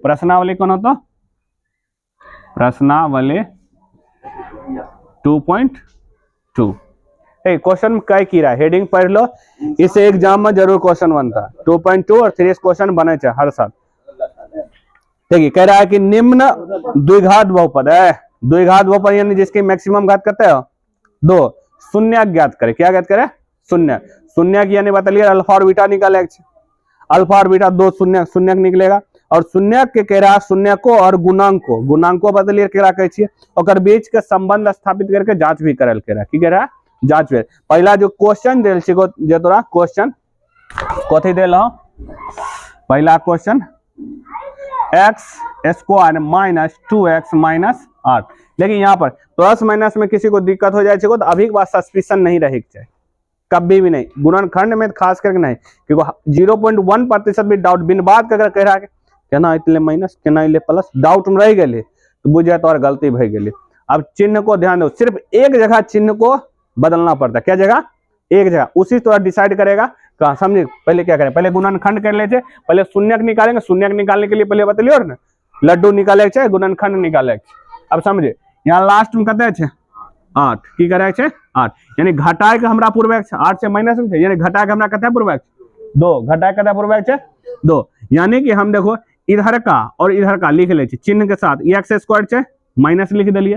प्रश्नावली कौन होता? प्रश्नावली 2.2। क्वेश्चन क्या की रहा है, हेडिंग पढ़ लो, इसे एग्जाम में जरूर क्वेश्चन बनता है। 2.2 और 3 क्वेश्चन बने हर साल। देखिए कह रहा है कि निम्न द्विघात बहुपद है, द्विघात बहुपद यानी जिसकी मैक्सिमम घात करते हो 2, शून्य ज्ञात करे। क्या ज्ञात करे? शून्य। शून्य यानी बताइए अल्फा और बीटा निकाले, अल्फा और बीटा दो शून्य शून्य निकलेगा। और शून्य के कह रहा शून्य को और गुणांक को बदलिए कह रहा कहे और बीच के संबंध स्थापित करके जांच भी करल कह रहा की कह रहा जांच भी। पहला जो क्वेश्चन दिल जे तोरा क्वेश्चन कथी दिल हो, पहला question x square minus 2x minus 8। लेकिन यहाँ पर प्लस माइनस में किसी को दिक्कत हो जाए तो अभी के बाद सस्पिशन नहीं रहे चाहिए, कभी भी नहीं, गुणनखंड में खास करके नहीं, क्योंकि 0.1% भी डाउट बिन बात अगर कह रहा है केना इतने माइनस केना इतने प्लस डाउट में रह गए तो बुझे तो और गलती भई गई। अब चिन्ह को ध्यान दो, सिर्फ एक जगह चिन्ह को बदलना पड़ता है। क्या जगह? एक जगह, उसी तो डिसाइड करेगा कहा। समझे? पहले क्या करें, पहले गुणनखंड कर लेते, पहले शून्य निकालेंगे। शून्य निकालने के लिए पहले बतलियो ना, लड्डू निकाले छे, गुणनखंड निकाले। अब समझे यहाँ लास्ट में कते छे 8 की करे छे 8, यानी घटाए के हमरा पूर्वक 8 से माइनस में, यानी घटाए के हमरा कते पूर्वक 2, घटाए कते पूर्वक 2, यानी कि हम देखो इधर का और इधर का लिख ले चिन्ह के साथ, एक्स स्क्वायर छे माइनस लिख दिलिए,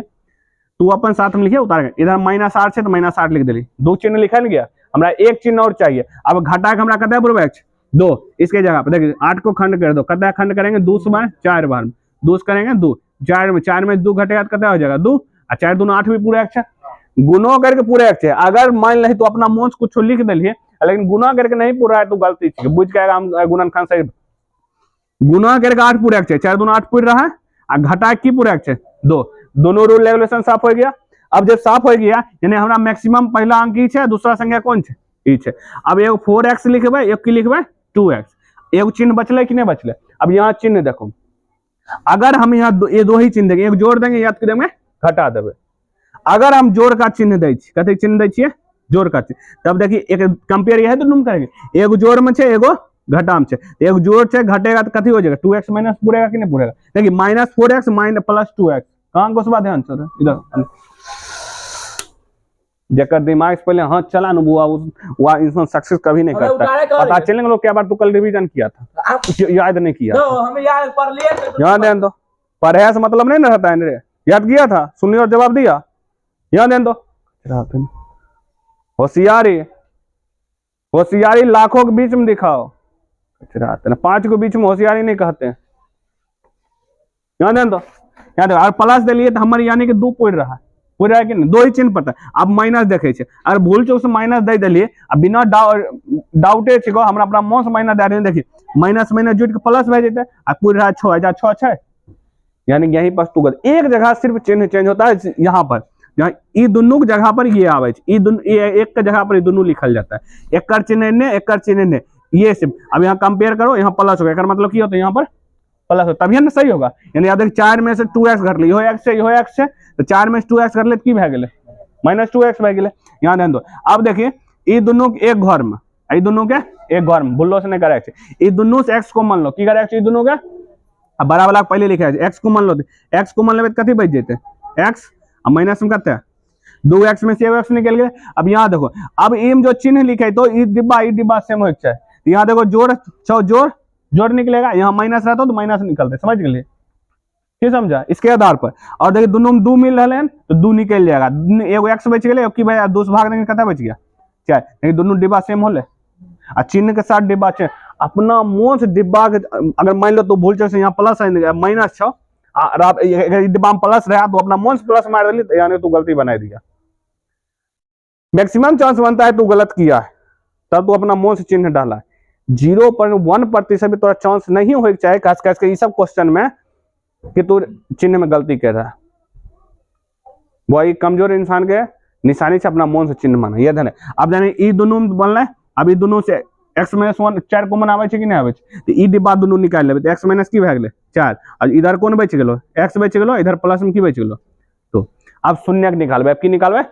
तू अपन साथ में लिखे उतार के, इधर -8 छे तो -8 लिख दिली, दो चिन्ह लिखल गया। हमरा एक चिन्ह और चाहिए। अब घटा के हमरा कते पूर्वक 2, इसके जगह पे देखिए 8 को खंड कर दो, कते खंड करेंगे 2 से 4 बार, 2 करेंगे 2, 4 में 2 घटेगा तो कते हो जाएगा 2, और 4 दूना 8 भी पूरा एक है, गुणो करके पूरा एक है। अगर मान ली तो अपना मोच कुछ लिख दिलिए, लेकिन गुना करके नहीं पूरा है तो गलती है, बुझ जाएगा हम गुणनखंड सही। गुना करके 8 पूरा एक है, 4 दूना 8 पूर रहा है, और घटा की पूरा एक है 2, दोनों रूल रेगुलेशन साफ हो गया। अब जब साफ हो गया यानी हमरा मैक्सिमम पहला अंक ई है, दूसरा संख्या कौन है ई है। अब एगो 4x लिखबे, एक की लिखबे 2x, एगो चिन्ह बचले कि नहीं बचले। अब यहाँ चिन्ह देखो, अगर हम यहाँ ये दो ही चिन्ह देंगे, एक जोड़ देंगे या देंगे घटा देंगे। अगर हम जोड़ का चिन्ह दे कते चिन्ह दे जोड़ का चिन्ह, तब देखिए एक कंपेयर यह है तो तुम करेंगे, एगो जोड़ में छे एगो घटा में छे, एगो जोड़ छे घटेगा तो कथी हो जाएगा 2x माइनस पूरेगा कि नहीं पूरेगा। देखिए -4x माइनस +2x कहां को सुबह ध्यान सर इधर जकर दिमाग से पहले हाथ चला ना वो इंसान सक्सेस कभी नहीं करता। पता चलेंगे लोग क्या बार तू कल रिवीजन किया था, याद नहीं किया तो हमें याद पढ़ लिए, याद दें दो, पढ़े से मतलब नहीं रहता है, याद किया था, सुनिए और जवाब दिया, याद दें दो। होशियारी होशियारी लाखों के बीच में दिखाओ, 5 के बीच में होशियारी नहीं कहते हैं, याद दें दो। याद और प्लस दिलिए तो हमारे यानी कि 2 पूर रहा है, पूरा है कि नहीं, 2 ही चिन्ह पता है। अब माइनस देखे छे, अगर भूल चूक से माइनस दे दिलिए, अब बिना डाउटे छिको हमरा अपना मोस माइनस दे रहे, देखिए माइनस माइनस जुट के प्लस भे जेते, आ पूर रहा 6 6 यानी यही पर तू एक जगह सिर्फ चिन्ह चेंज होता है, यहाँ पर जहाँ ई दोनों जगह पर ये आवे छे, एक के जगह पर ये दोनों लिखल जाता है, एक कर चिन्ह ने एक कर चिन्ह ने, ये सिर्फ। अब यहाँ कंपेयर करो, यहाँ प्लस होगा, मतलब क्या होता है यहाँ पर प्लस हो, तभी ना सही होगा। यानी याद 4 में से 2x घट ली, इहो x से तो 4 में से 2x कर ले की भे गेले -2x भे गेले। यहाँ ध्यान दो, अब देखिए ई दोनों के एक घर में, ई दोनों के एक घर में भूलो से नहीं करे छे, ई दोनों से x को मान लो की करे छे, ई दोनों के अब बड़ा वाला पहले लिखा है x को मान लो, x को मान लेबे कथी बच जेते x, अब माइनस में कते 2x में से 1x निकल गए। अब यहाँ देखो, अब इम जो चिन्ह लिखे तो ई डिब्बा सेम हो चाहिए, यहाँ देखो जोड़ जोड़ निकलेगा, यहाँ माइनस रहता तो माइनस निकलते, समझ गए की समझा, इसके आधार पर। और देखिए दोनों में 2 मिल रहे हैं तो 2 निकल जाएगा, एगो x बच गए, कि भाई 2 से भाग देंगे कता बच गया 4, लेकिन दोनों डिब्बा सेम होले, और चिन्ह के साथ डिब्बा छे। अपना मोस डिब्बा के अगर मान लो तो भूल से यहाँ प्लस है माइनस 6, अगर डिब्बा में प्लस रहा तो अपना मोस प्लस मार दिली, यानी तू गलती बना दिया। मैक्सिमम चांस बनता है तू गलत किया है, तब तू अपना मोस चिन्ह डाला है। 0.1% भी तोरा चांस नहीं हो चाहे खास करके ये सब क्वेश्चन में कि तू चिन्ह में गलती कर रहा है, वही कमजोर इंसान के निशानी से अपना मन से चिन्ह माना, ये ध्यान है। अब जाने ई दोनों बन रहा है, अब ई दोनों से x-1 4 कॉमन आवे कि नहीं आवे, तो ई डिब्बा दोनों निकाल लेबे, तो x माइनस की भे गेले 4, और इधर कौन बच गेलो x बच गेलो, इधर प्लस में की बच गेलो। तो अब शून्य निकालबे, अब की निकालबे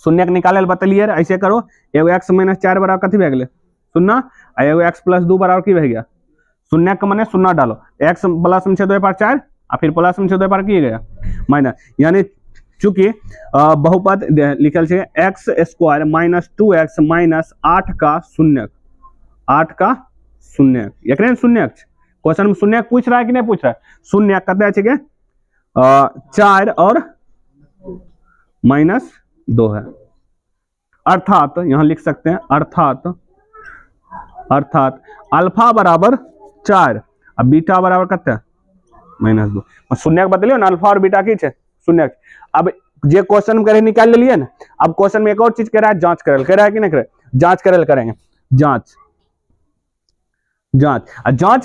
शून्य निकाले बतलिए, ऐसे करो, एगो x - 4 बराबर कथी भे गेले 0, एगो x + 2 बराबर की भे गया शून्यक माने शून्य डालो, x प्लस में 6 2 पार 4 और फिर प्लस में 6 2 पार किए गया माइनस, यानी चूंकि बहुपद लिखल है x square minus 2x minus 8 का शून्यक, 8 का शून्यक, एक शून्यक क्वेश्चन में शून्यक पूछ रहा है कि नहीं पूछ रहा है, शून्यक कहते हैं 4 और माइनस 2 है, अर्थात यहां लिख सकते हैं अर्थात अल्फा बराबर 4 और बीटा बराबर कितना -2, शून्यक बदलियो ना, अल्फा और बीटा की शून्यक। अब जे क्वेश्चन करे निकाल लिए ना, अब क्वेश्चन में एक और चीज कह रहा है, जांच करल, कह रहा है कि नहीं करे, जांच करल करेंगे, जांच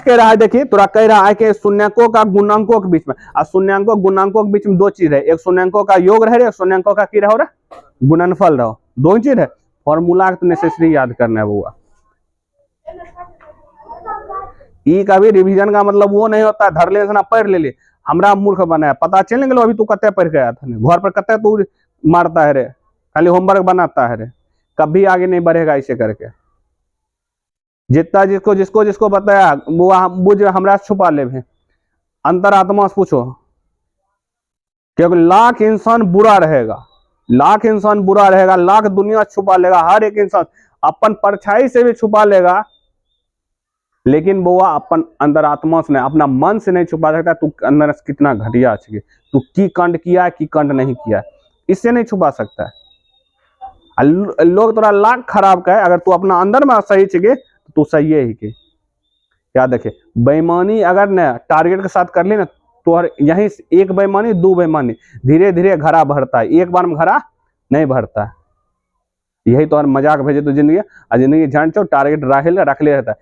कह रहा है। देखिए थोड़ा कह रहा है कि शून्यकों का गुणांकों के बीच में, और शून्यकों गुणांकों के बीच में दो चीज है, एक शून्यकों का योग रहे, एक शून्यकों का की रहो रे गुणनफल रहो, दो चीज है। फॉर्मूला तो नेसेसरी याद करना है बुआ, ई का भी रिवीजन का मतलब वो नहीं होता धर ले पढ़ ले, हमरा मूर्ख बनाया, पता चल गया अभी तू कते पढ़ के आया था, घर पर कते तू मारता है रे, खाली होमवर्क बनाता है रे, कभी आगे नहीं बढ़ेगा इसे करके। जितना जिसको बताया वो जो हमरा छुपा ले, अंतरात्मा से पूछो, क्योंकि लाख इंसान बुरा रहेगा, लाख दुनिया छुपा लेगा, हर एक इंसान अपन परछाई से भी छुपा लेगा, लेकिन बुआ अपन अंदर आत्मा से नहीं, अपना मन से नहीं छुपा सकता तू अंदर कितना घटिया है, तू की कांड किया है की कांड नहीं किया है, इससे नहीं छुपा सकता है। लोग तोरा लाख खराब कहे, अगर तू अपना अंदर में सही छे तो सही है ही के। याद रखे, बेईमानी अगर न टारगेट के साथ कर ली ना, तो यही एक बेईमानी दो बेईमानी धीरे धीरे घड़ा भरता है, एक बार में घड़ा नहीं भरता है। यही तो मजाक भेजे तो जिंदगी जान चो, टारगेट रख ले रहता है।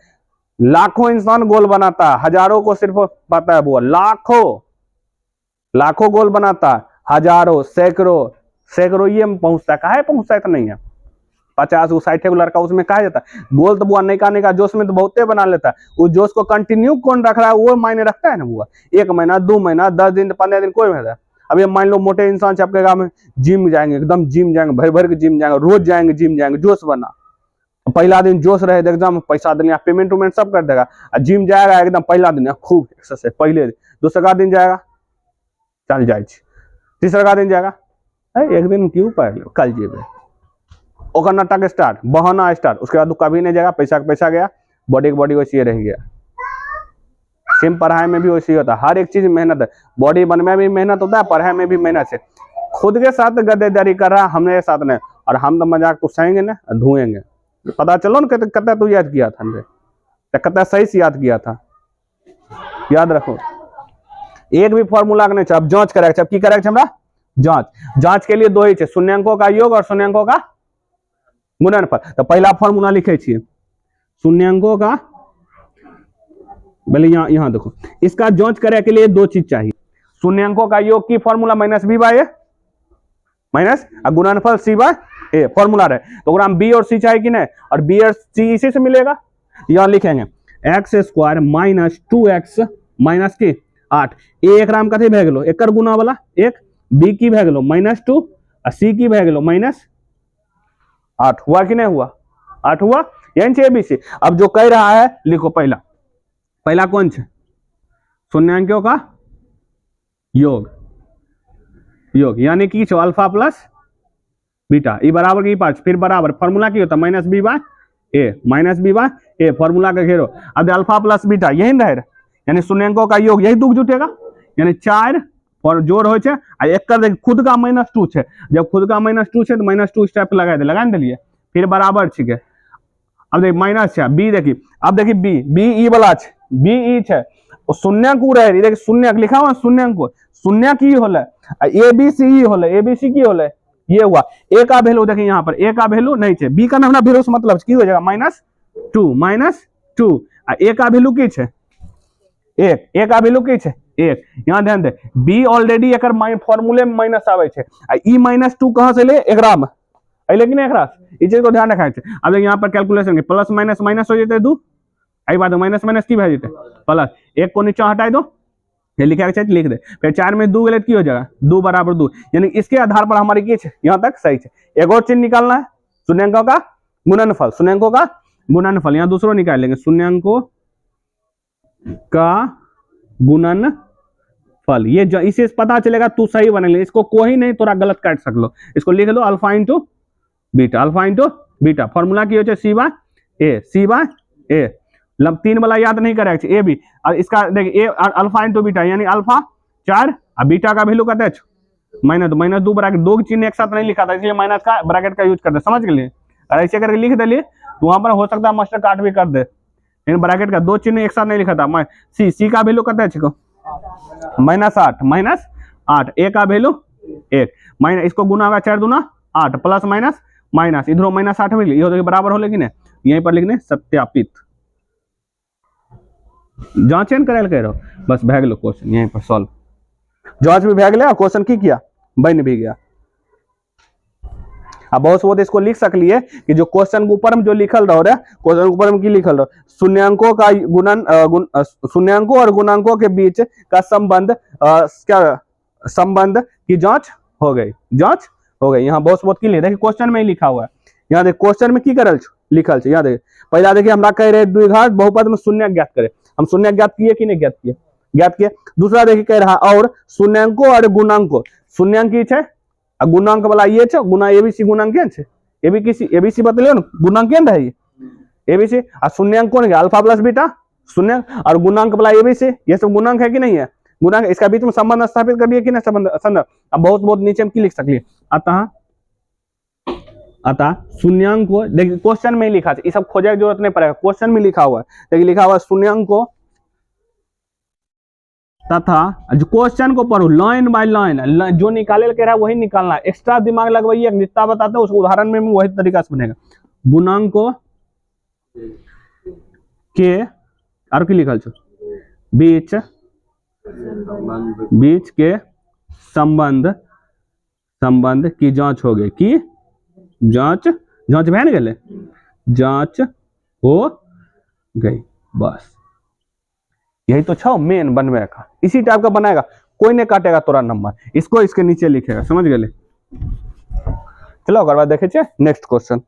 लाखों इंसान गोल बनाता है, हजारों को सिर्फ पता है वो, लाखों गोल बनाता है, हजारों सैकड़ों ये पहुंचता है, काहे पहुंचता है तो नहीं है, 50 60 को लड़का उसमें कहा जाता है गोल, तो बुआ नहीं का जोश में तो बहुते बना लेता है, उस जोश को कंटिन्यू कौन रख रहा है वो मायने रखता है ना बुआ। 1 महीना 2 महीना 10 दिन 15 दिन कोई फायदा। अब ये मान लो मोटे इंसान से आपके गाँव में जिम जाएंगे, एकदम जिम जाएंगे, भर के जिम जाएंगे, रोज जाएंगे जिम जाएंगे, जोश बना, पहला दिन जोश रहे एकदम पैसा देंगे, पेमेंट वेमेंट सब कर देगा, जिम जाएगा एकदम पहला दिन खूब एक्सरसाइज, पहले दिन, दूसरा दिन जाएगा चल जाए, तीसरा दिन जाएगा एक दिन क्यों पढ़ लो कल जेबे, ओकर नाटक स्टार्ट, बहाना स्टार्ट, उसके बाद कभी नहीं जाएगा, पैसा का पैसा गया, बॉडी की बॉडी वैसी रह गया। सेम पढ़ाई में भी वैसे ही होता है, हर एक चीज मेहनत है, बॉडी बनने में भी मेहनत होता है, पढ़ाई में भी मेहनत है। खुद के साथ गद्देदारी कर रहा है, हमने साथ नहीं, और हम तो मजाक तो सहेंगे ना धुएंगे, पता चलो ना कत्ता तू याद किया था, कत्ता सही से याद किया था। याद रखो, एक भी फॉर्मूला के नहीं, अब जांच करेगा, की करेगा हमरा जांच के लिए दो ही है, शून्यंकों का योग और शून्यंकों का गुणनफल। तो पहला फॉर्मूला लिखे छे शून्यंकों का, पहले यहाँ देखो, इसका जांच करे के लिए दो चीज चाहिए, शून्यंकों का योग की फॉर्मूला -b/a माइनस गुणनफल c/a फॉर्मूला रहे, तो बी और सी चाहिए कि नहीं, और बी और सी इसी से मिलेगा। यहाँ लिखेंगे x² माइनस 2x माइनस की 8, एक राम कथे भे गेलो एकर गुना वाला, एक बी की भे गेलो -2 और सी की भे गेलो -8, हुआ कि नहीं हुआ, 8 हुआ, यानी ABC। अब जो कह रहा है लिखो, पहला कौन है, शून्यांकों का योग, यानी कि अल्फा प्लस बीटा, ई बराबर की पांच, फिर बराबर फॉर्मूला की होता -b/a फॉर्मूला का घेरो। अब अल्फा प्लस बीटा यही रहे, यानी शून्यांकों का योग यही दुख जुटेगा, यानी 4 और जोड़ हो एक खुद का -2 है, जब खुद का -2 है तो -2 स्टेप लगा दिलिए, फिर बराबर ठीक है। अब देख माइनस है बी, देखिए अब देखिए बी ई वाला बी ई है, शून्य को रहे, देखिए शून्य लिखा हुआ, शून्य की होले, ABC होले, ABC की होले, ये हुआ। ए का वैल्यू देखिए यहाँ पर, ए का वैल्यू नहीं है, बी का ना वैल्यू से मतलब की हो जाएगा -2 ए का वैल्यू की है 1, ए का वैल्यू की है 1। यहाँ ध्यान दे, बी ऑलरेडी एक फॉर्मूले में माइनस आवे छे, ई -2 कहां से ले, एकरा में लेकिन एकरा इस चीज को ध्यान रखा है। अब यहाँ पर कैलकुलेशन प्लस माइनस माइनस हो जाते 2, आई बात माइनस माइनस की भेजते प्लस, एक को नीचे हटाई दो, ये लिखा के लिख दे, फिर 4 में 2 गलत की हो जाएगा 2 बराबर 2, यानी इसके आधार पर हमारी की यहाँ तक सही है। एक और चीज निकालना है, शून्यांकों का गुणनफल, यहाँ दूसरों निकाल लेंगे, शून्यांकों का गुणनफल। ये जो इसे पता चलेगा तू सही बनेगा, इसको कोई नहीं तोरा गलत काट सकलो। इसको लिख लो alpha into beta, alpha into beta. Formula की हो सी बाय ए, मतलब 3 वाला याद नहीं करेगा, ए बी। और इसका देखिए ए अल्फा इंटू बीटा यानी अल्फा 4 और बीटा का वैल्यू कहते हैं -2 ब्रैकेट, 2 चिन्ह एक साथ नहीं लिखा था इसलिए माइनस का ब्रैकेट का यूज करते, समझ गए। और ऐसे करके लिख दिलिए तो वहां पर हो सकता है मास्टर काट भी कर दे, लेकिन ब्रैकेट का 2 चिन्ह एक साथ नहीं लिखा था। सी का वैल्यू कहते हैं -8, ए का वैल्यू 1 माइनस, इसको गुना होगा 4 दूना 8 प्लस माइनस इधर -8 भी ये हो बराबर हो, लेकिन यहीं पर लिखने सत्यापित। जांचन करे कह रहो बस भाग लो क्वेश्चन यहीं पर सॉल्व। जांच भी भाग लिया, क्वेश्चन की किया बन भी गया। अब बहुत इसको लिख सकलिए कि जो क्वेश्चन के ऊपर में जो लिखल रहो रे, क्वेश्चन के ऊपर में की लिखल रहो, शून्यांकों का शून्यांकों और गुणांकों के बीच का संबंध क्या संबंध की जांच हो गई, यहाँ बहुत की लिए देखिए क्वेश्चन में ही लिखा हुआ है। यहाँ देख क्वेश्चन में की करल लिखल छे, यहाँ देख पहला देखिए हमरा कह रहे द्विघात बहुपद में शून्य ज्ञात करे, हम शून्य ज्ञात किए कि नहीं ज्ञात किए। दूसरा देखिए कह रहा और शून्यांकों और गुणांकों, शून्यांक की छे गुणांक वाला ये छे, गुना एबीसी गुणांक छे, एबीसी बतलियो ना गुणांक है ये एबीसी, और शून्यांक कौन है अल्फा प्लस बीटा शून्य, और गुणांक वाला एबीसी, ये सब गुणांक है कि नहीं है, गुणांक। इसका बीच में संबंध स्थापित कर दिए कि नहीं संबंध। अब बहुत नीचे में की लिख सकलिए, अतः शून्यांक को देखिए क्वेश्चन में ही लिखा है, ये सब खोजने की जरूरत नहीं पड़ेगा, क्वेश्चन में लिखा हुआ है। देखिए लिखा हुआ है शून्यांक को तथा जो क्वेश्चन को पढ़ो लाइन बाय लाइन, जो निकाले कह रहा है वही निकालना है, एक्स्ट्रा दिमाग लगवाइए, जितना बताते हैं उस उदाहरण में वही तरीका से बनेगा। गुणांकों के और की लिखल छो बीच के संबंध की जांच हो गई, की जांच बहन गए, जांच हो गई, बस यही तो छो मेन बनवे का। इसी टाइप का बनाएगा, कोई नहीं काटेगा तोरा नंबर, इसको इसके नीचे लिखेगा, समझ गए। चलो अगर बात देखे नेक्स्ट क्वेश्चन।